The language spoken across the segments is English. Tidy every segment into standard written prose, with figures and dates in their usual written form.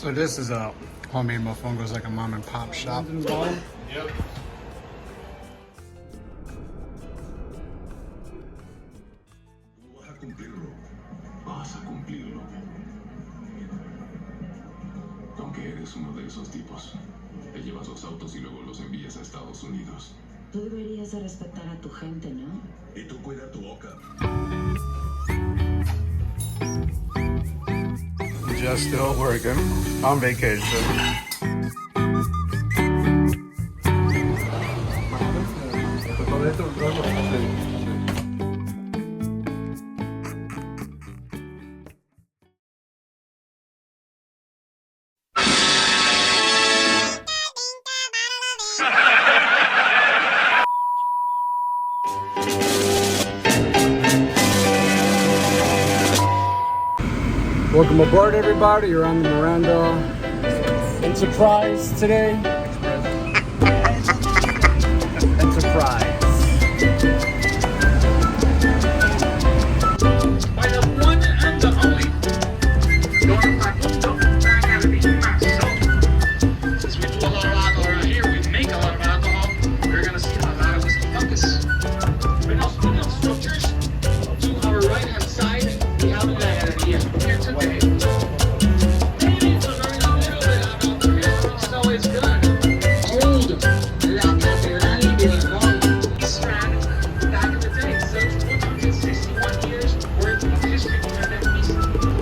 So this is a homemade mofongo. It's like a mom and pop shop. Yep. Vas a cumplirlo. Aunque eres uno de esos tipos. Te llevas los autos y luego los envías a Estados Unidos. Tú deberías de respetar a tu gente, ¿no? Y tú cuida tu boca. Just still working on vacation. Welcome aboard, everybody. You're on the Miranda Enterprise today. Enterprise. By the one and the only. Going back out of the so since we do a lot of alcohol around here, we make a lot of alcohol. We're gonna see a lot of whiskey focus. Right now, speaking of structures, to our right hand side, we have a ganadería here today. Maybe it's a very little bit out of here, so it's good. Old La Catedral de Limón Strand back in the day. So it's 161 years worth of history behind that piece.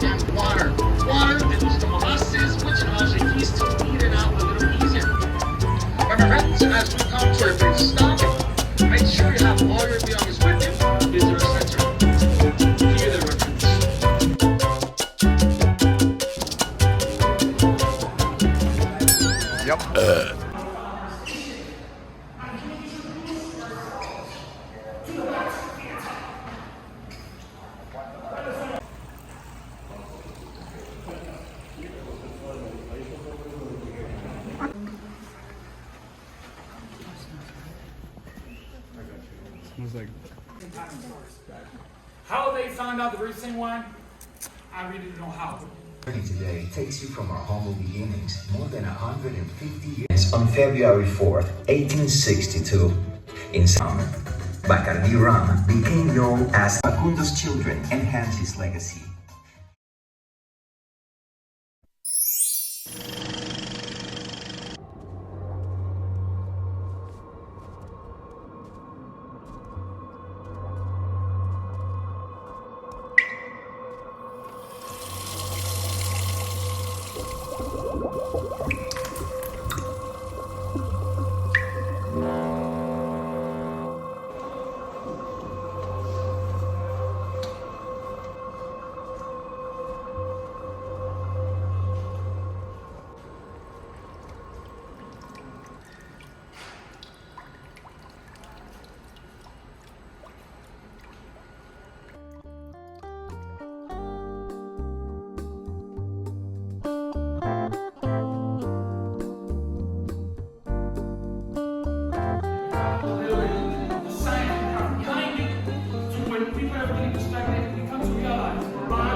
And water. Water that was the molasses, which allows the yeast to feed it out a little easier. My friends, as we come to our brief stop, make sure you have all your belongings with you. Is there a center? Hear the reference. Yep. Smells like How they found out the very same wine, I really don't know how. Journey today takes you from our humble beginnings more than 150 years. On February 4th, 1862, in San Bacardi rum became known as Facundo's children, enhanced his legacy.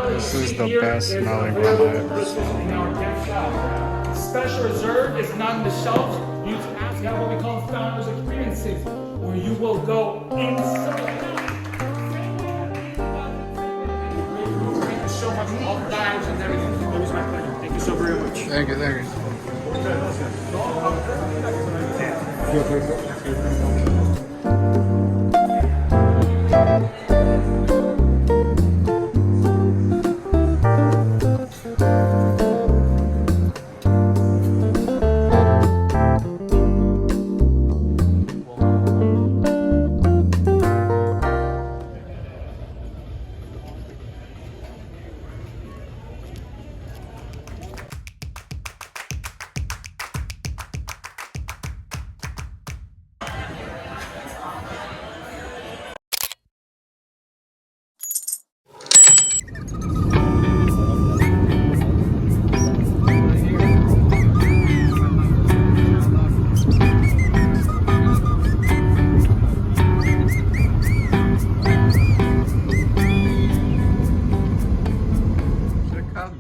This is the best smelling rum I ever smelled. Special reserve is not in the shelves. You have what we call founders experiences, where you will go inside. Thank you so much for all the dials and everything. It was my pleasure. Thank you so very much. Thank you, thank you.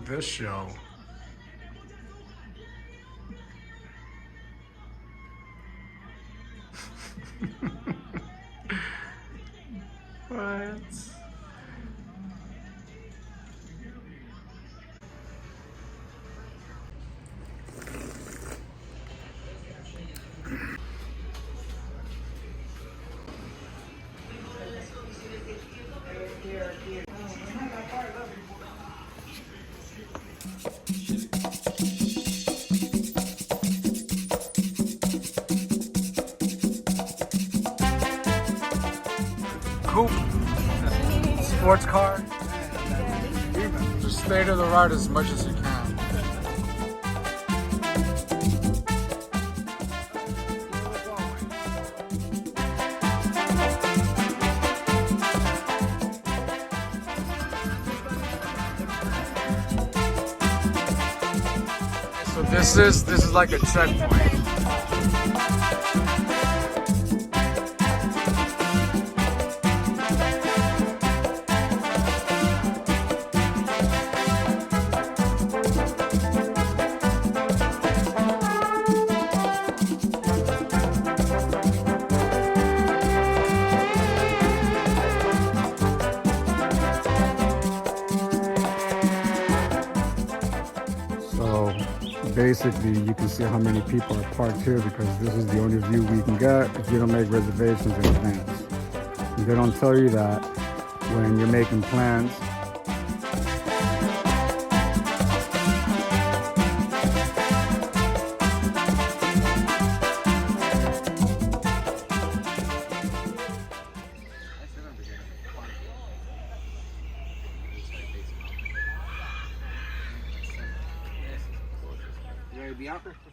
This show. What? Coupe, sports car. Just stay to the right as much as you can. So this is like a checkpoint. So basically you can see how many people are parked here because this is the only view we can get if you don't make reservations in advance. And they don't tell you that when you're making plans.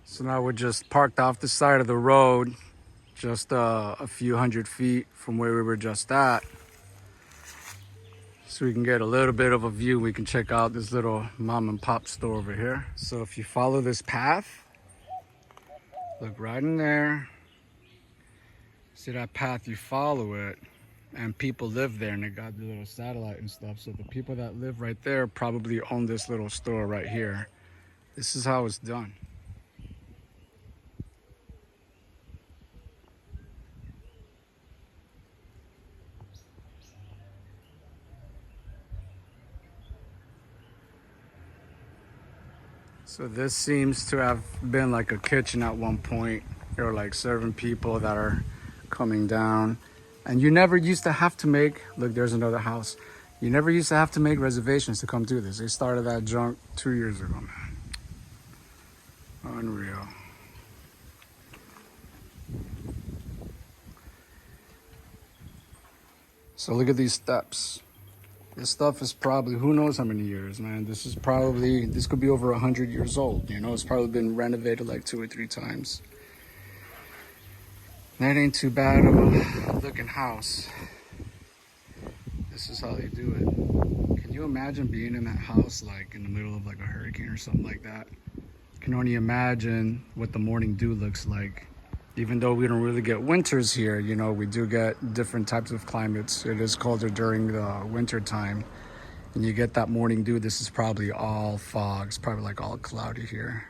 So now we're just parked off the side of the road, just a few hundred feet from where we were just at. So we can get a little bit of a view. We can check out this little mom and pop store over here. So if you follow this path, look right in there. See that path, you follow it, and people live there and they got the little satellite and stuff. So the people that live right there probably own this little store right here. This is how it's done. So this seems to have been like a kitchen at one point. They're like serving people that are coming down. And you never used to have to make, look, there's another house. You never used to have to make reservations to come do this. They started that junk 2 years ago, man. Unreal. So look at these steps. This stuff is probably, who knows how many years, man. This could be over 100 years old. You know, it's probably been renovated like 2 or 3 times. That ain't too bad of a looking house. This is how they do it. Can you imagine being in that house like in the middle of like a hurricane or something like that? Can only imagine what the morning dew looks like. Even though we don't really get winters here, you know, we do get different types of climates. It is colder during the winter time. And you get that morning dew. This is probably all fog. It's probably like all cloudy here.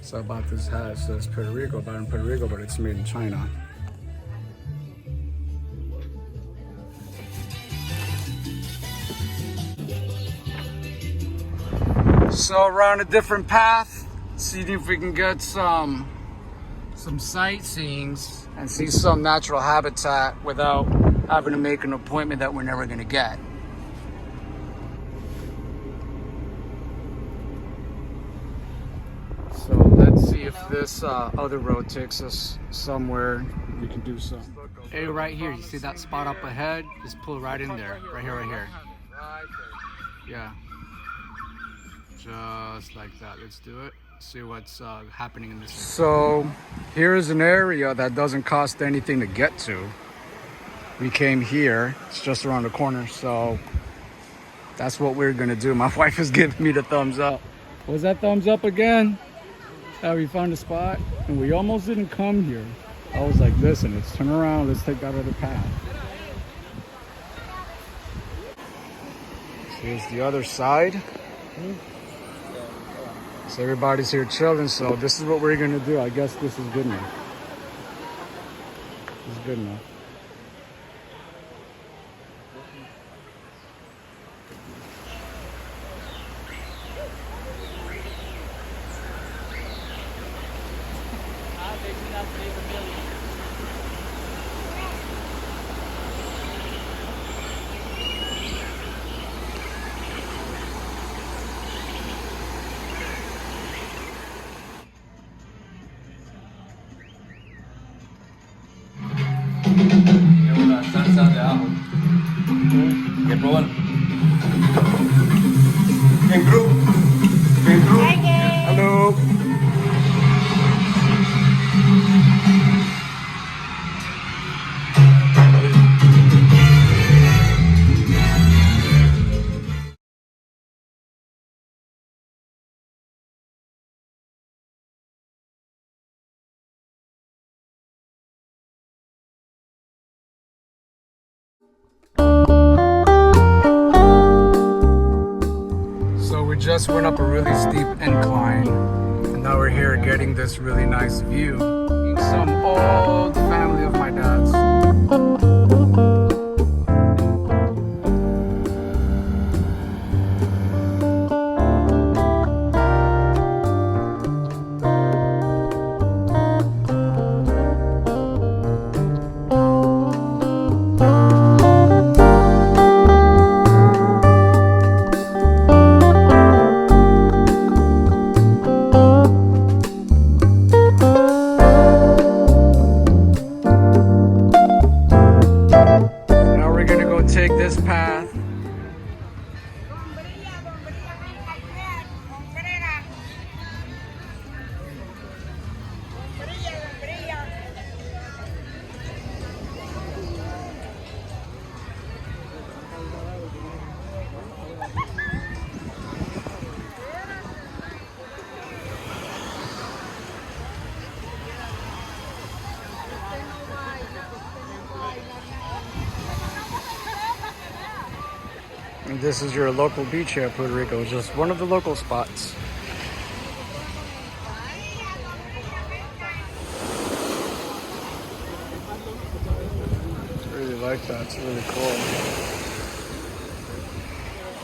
So I bought this hat. It says Puerto Rico, bought in Puerto Rico, but it's made in China. So around a different path, seeing if we can get some sightseeing and see some natural habitat without having to make an appointment that we're never gonna get. So let's see if this other road takes us somewhere we can do some. Hey, right here, you see that spot up ahead? Just pull right in there, right here, right here. Yeah, just like that. Let's do it. See what's happening in this area. So here's an area that doesn't cost anything to get to. We came here, it's just around the corner, so That's what we're gonna do. My wife is giving me the thumbs up. Was that thumbs up again? We found a spot and we almost didn't come here. I was like, listen, let's turn around, let's take that other path. So here's the other side. So everybody's here chilling, so this is what we're gonna do. I guess this is good enough. This is good enough. Una salsa de ajo. ¿Quieres probar? Hello. So we just went up a really steep incline and now we're here getting this really nice view. Some old family of my dad's. Take this path. And this is your local beach here at Puerto Rico, just one of the local spots. I really like that, it's really cool.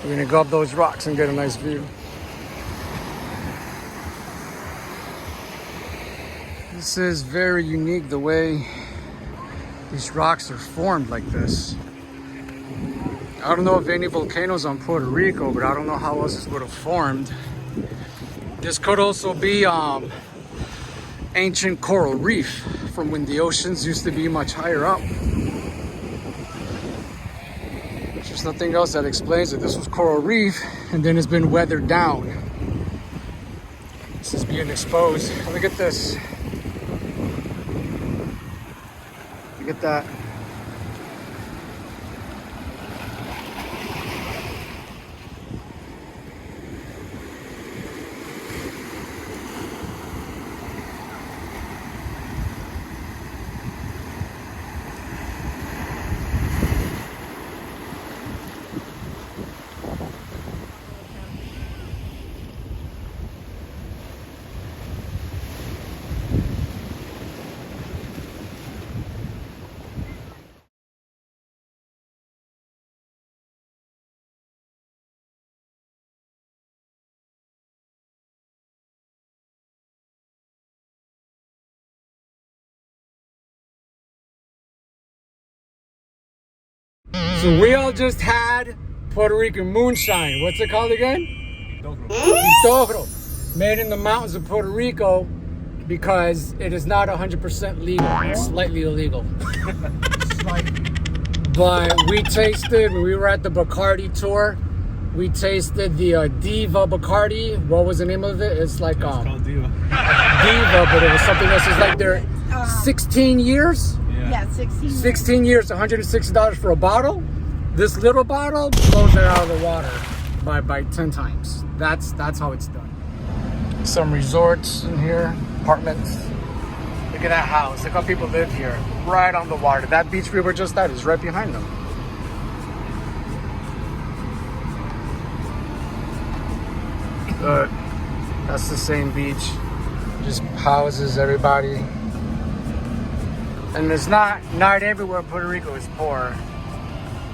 We're gonna go up those rocks and get a nice view. This is very unique, the way these rocks are formed like this. I don't know of any volcanoes on Puerto Rico, but I don't know how else this would have formed. This could also be ancient coral reef from when the oceans used to be much higher up. There's nothing else that explains it. This was coral reef and then it's been weathered down. This is being exposed. Look at this. Look at that. So we all just had Puerto Rican moonshine. What's it called again? Pitogro. Made in the mountains of Puerto Rico because it is not 100% legal. It's slightly illegal. But we tasted, when we were at the Bacardi tour, we tasted the Diva Bacardi. What was the name of it? It's like It's called Diva. Diva, but it was something else. It's like they're 16 years. Yeah, 16 years. 16 years, $160 for a bottle. This little bottle blows it out of the water by 10 times. That's how it's done. Some resorts in here, apartments. Look at that house. Look how people live here, right on the water. That beach we were just at is right behind them. Look, that's the same beach. Just houses everybody. And it's not everywhere in Puerto Rico is poor.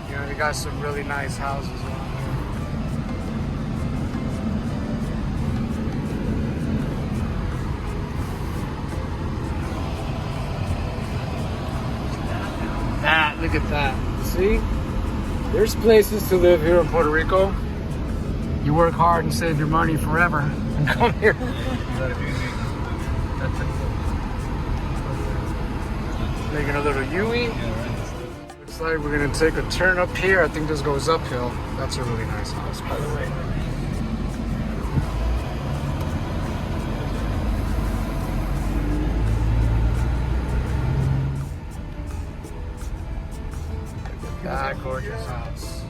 You know, they got some really nice houses around here. That, look at that. See? There's places to live here in Puerto Rico. You work hard and save your money forever and come here. Making a little U-ey. Looks like we're gonna take a turn up here. I think this goes uphill. That's a really nice house, by the way. Look at that gorgeous house.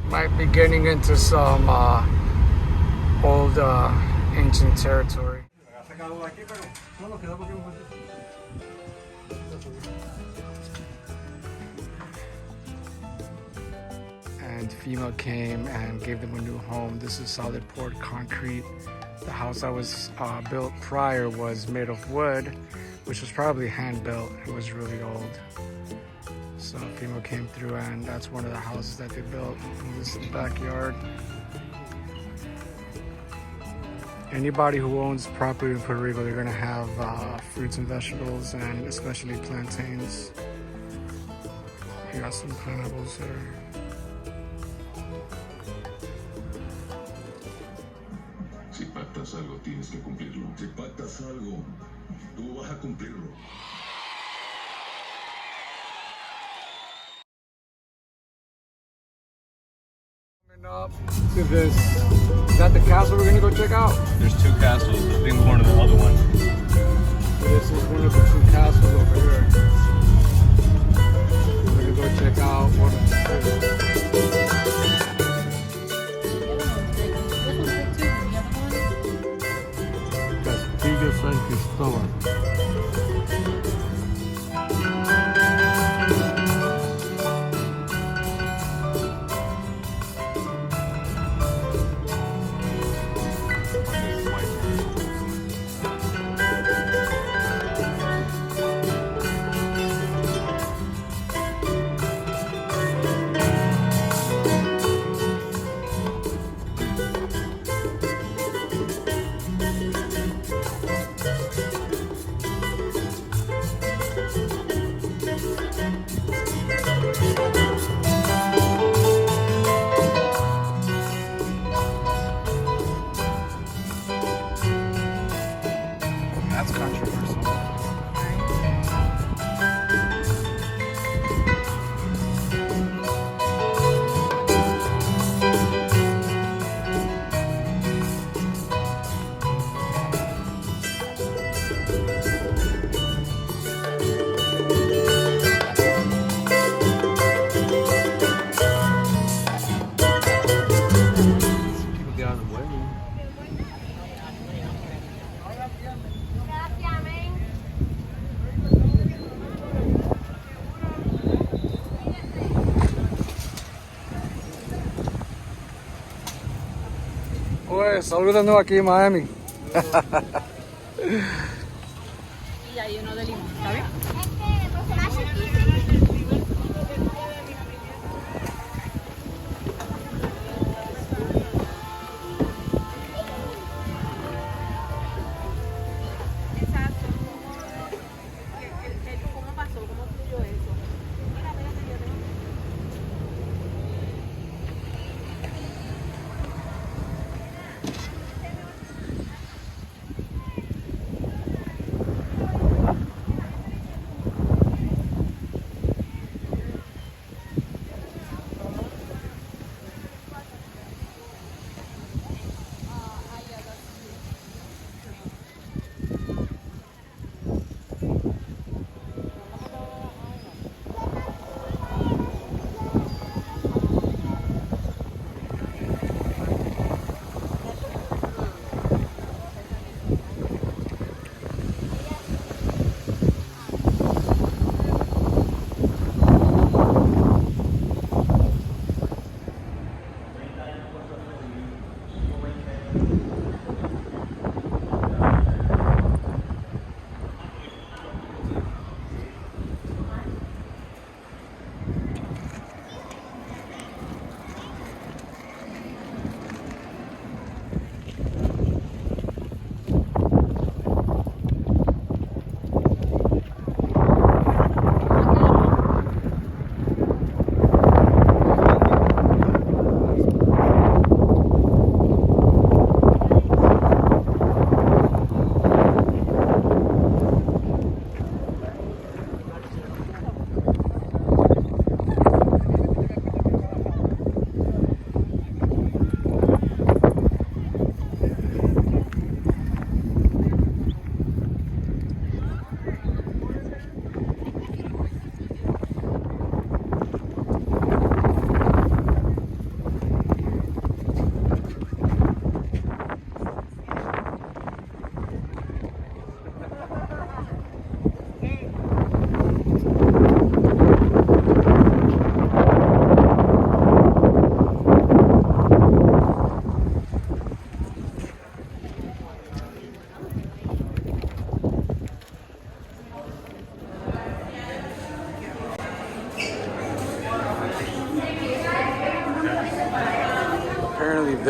Might be getting into some old ancient territory. And FEMA came and gave them a new home. This is solid poured concrete. The house that was built prior was made of wood, which was probably hand built. It was really old. So FEMA came through and that's one of the houses that they built. And this is the backyard. Anybody who owns property in Puerto Rico, they're gonna have fruits and vegetables, and especially plantains. You got some pineapples there. Si pactas algo, tienes que cumplirlo. Si pactas algo, tú vas a cumplirlo. Up to this. Is that the castle we're gonna go check out? There's two castles. I think we're going to the other one. This is one of the two castles over here. We're gonna go check out one of the two. Castillo San Cristóbal. That's controversial. People get out of the way. Pues, saludando aquí en Miami. Y hay uno de limón, ¿está bien? Exacto. ¿Cómo pasó? ¿Cómo fluyó eso? Mira, espérate, yo tengo...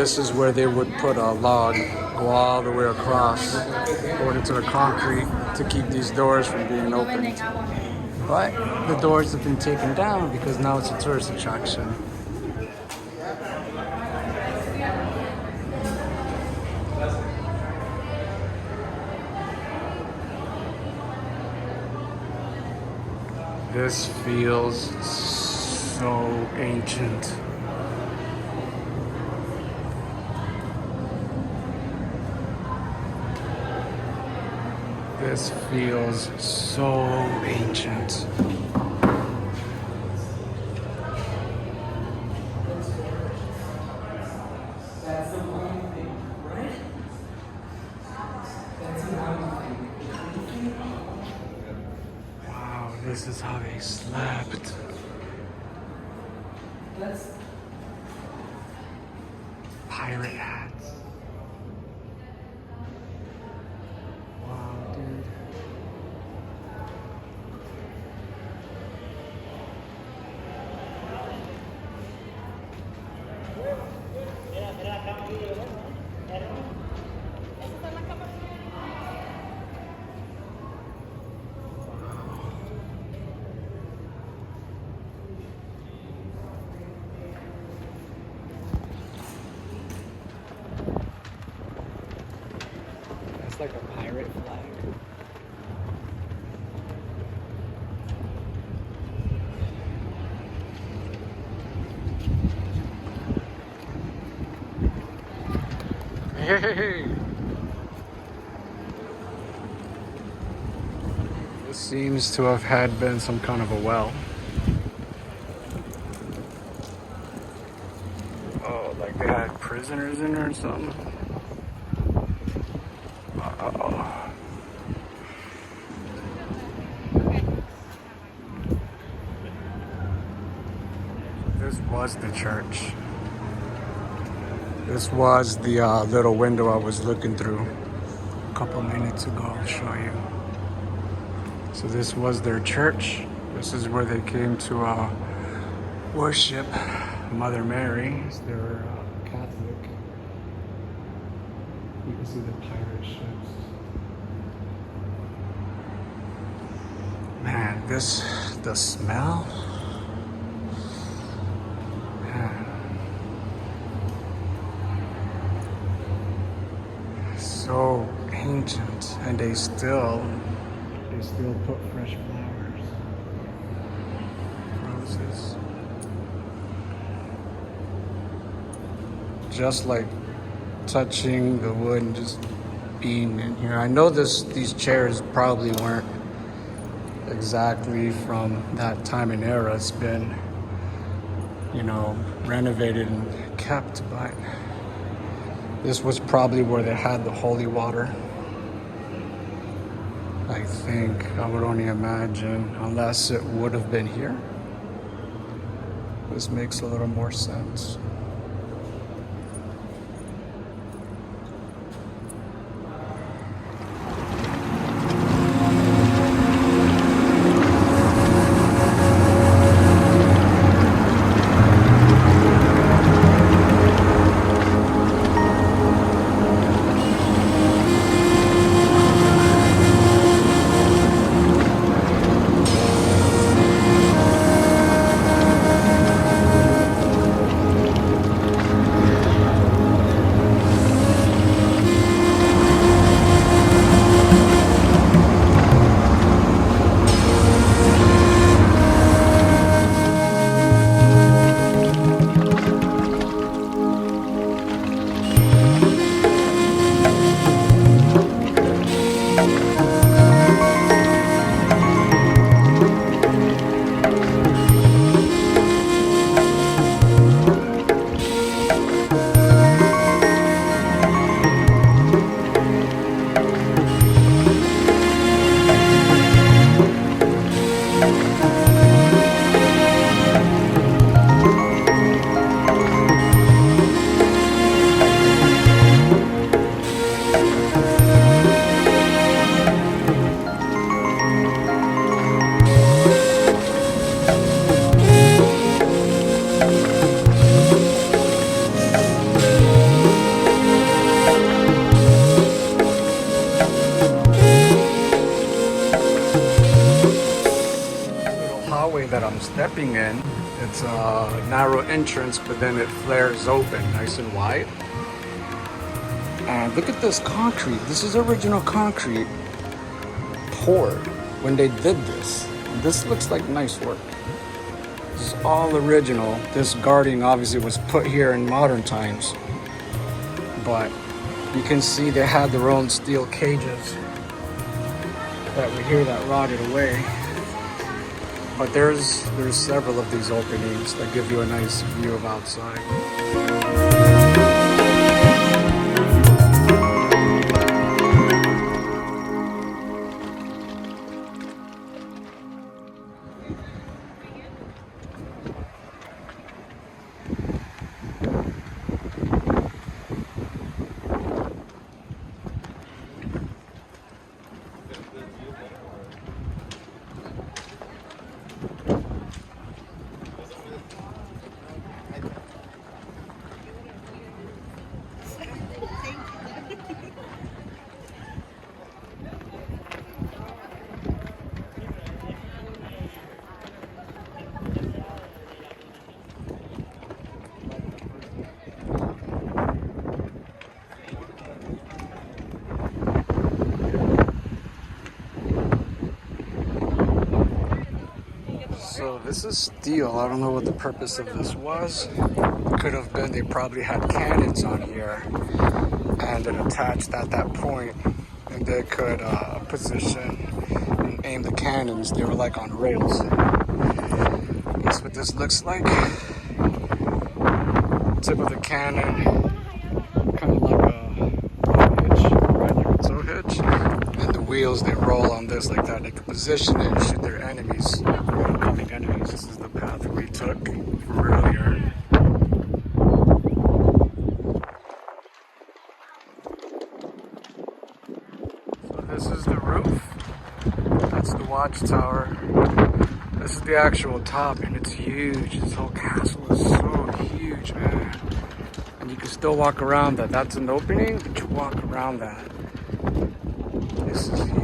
this is where they would put a log, go all the way across, going into the concrete to keep these doors from being opened. But the doors have been taken down because now it's a tourist attraction. This feels so ancient. This feels so ancient. Wow, this is how they slept. Pirate hats. Wow, dude. That's like a pirate flag. Hey! This seems to have had been some kind of a well. Oh, like they had prisoners in there or something. Uh-oh. This was the church. This was the little window I was looking through a couple minutes ago. I'll show you. So this was their church. This is where they came to worship Mother Mary. They were Catholic. You can see the pirate ships. Man, the smell. Man. So ancient, and they still put fresh flowers, roses, just like touching the wood and just being in here. I know these chairs probably weren't exactly from that time and era. It's been, renovated and kept, but this was probably where they had the holy water. I think, I would only imagine, unless it would have been here. This makes a little more sense. I'm stepping in. It's a narrow entrance, but then it flares open nice and wide. And look at this concrete. This is original concrete poured when they did this. This looks like nice work. This is all original. This guarding obviously was put here in modern times, but you can see they had their own steel cages that were here that rotted away. But there's several of these openings that give you a nice view of outside. So this is steel. I don't know what the purpose of this was. Could have been they probably had cannons on here and it attached at that point, and they could position and aim the cannons. They were like on rails. That's what this looks like. Tip of the cannon, kind of like a hitch, right? Like a tow hitch. And the wheels, they roll on this like that. They can position it and shoot their enemies, incoming enemies. This is the path we took from earlier. So this is the roof. That's the watchtower. This is the actual top, and it's huge. This whole castle is so huge, man. And you can still walk around that. That's an opening, but you walk around that. This is huge.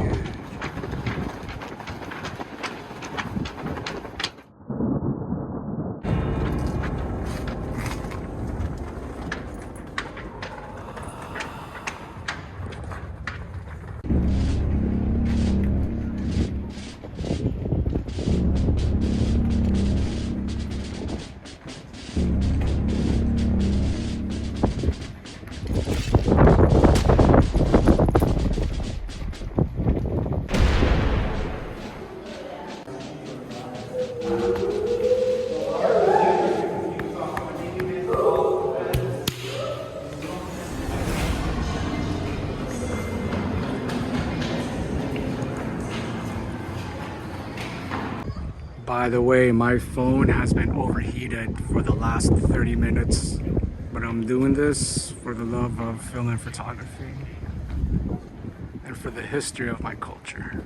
By the way, my phone has been overheated for the last 30 minutes, but I'm doing this for the love of film and photography and for the history of my culture.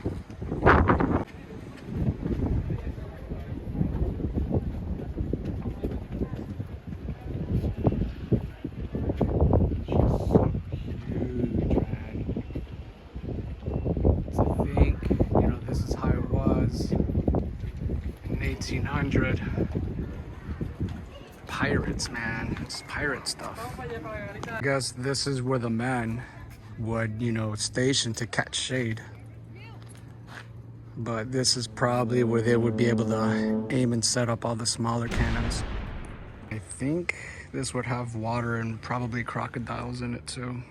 Pirates, man. It's pirate stuff. I guess this is where the men would, station to catch shade. But this is probably where they would be able to aim and set up all the smaller cannons. I think this would have water and probably crocodiles in it too.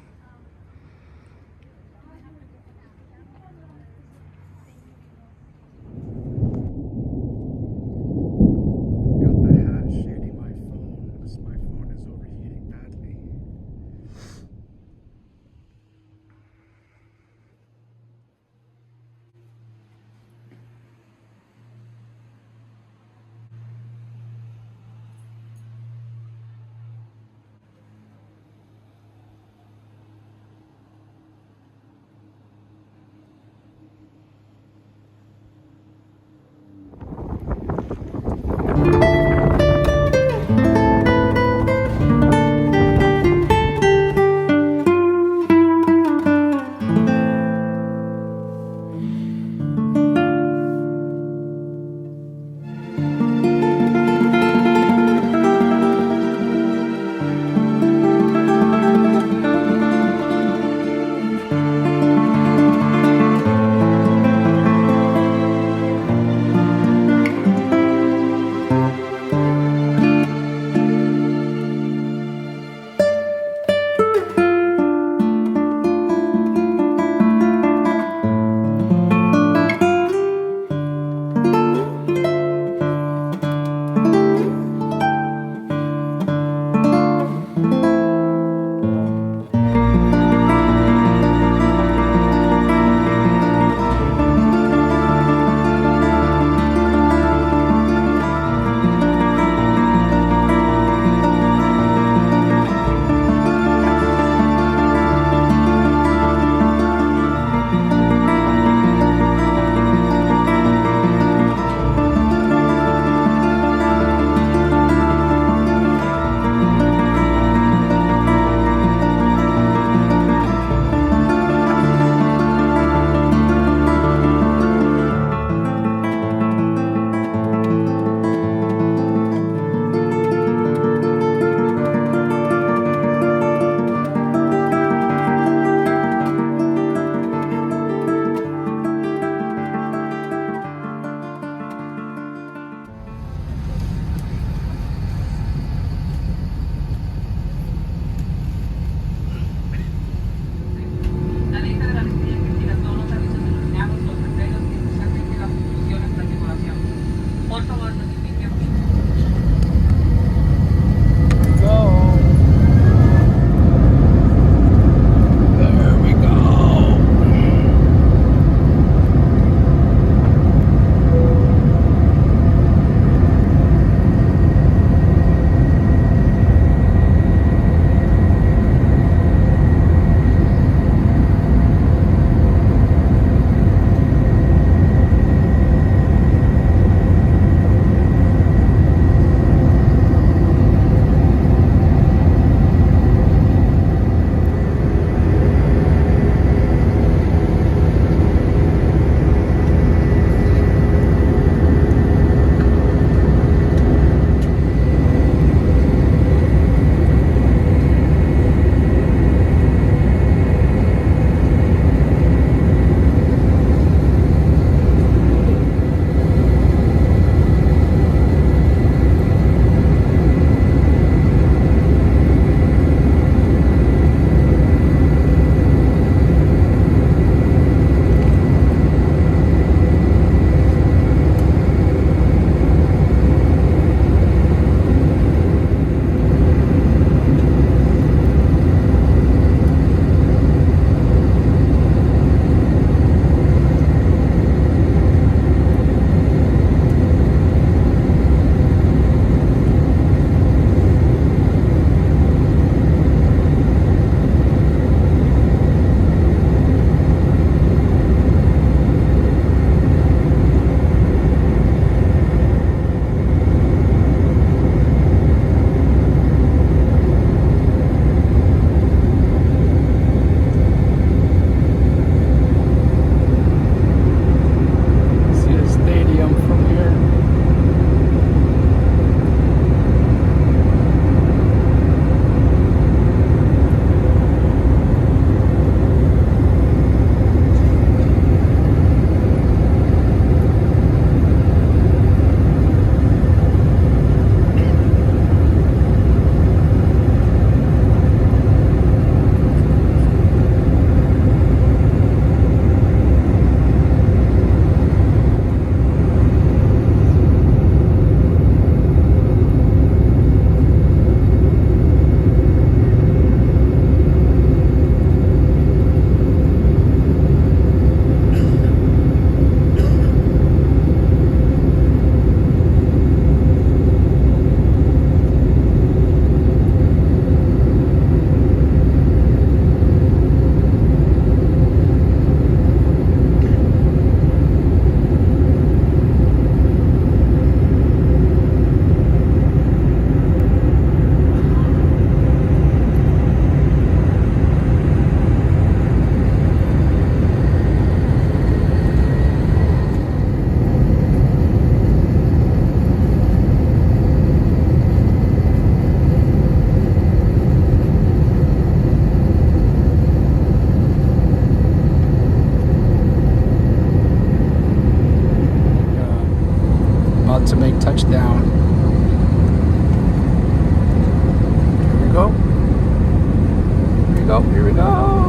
go. Here we go.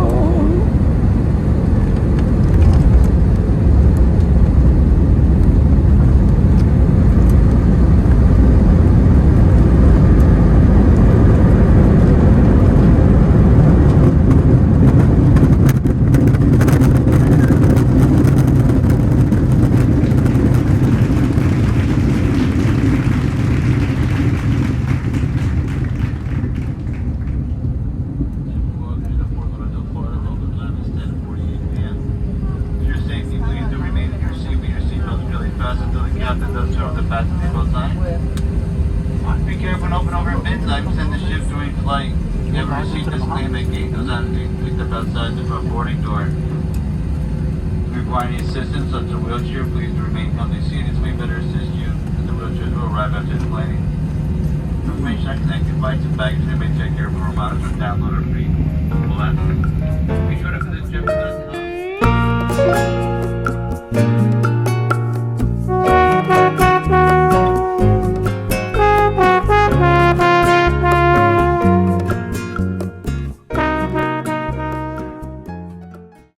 Be careful and open over at midnight. Send the ship during flight. You have a receipt disclaimer that gate goes on and picked up outside the front boarding door. If you require any assistance, such as a wheelchair, please remain comfortably seated. We better assist you, and the wheelchairs will arrive after the landing. For information on connected flights and baggage, you may check your room out and download our free.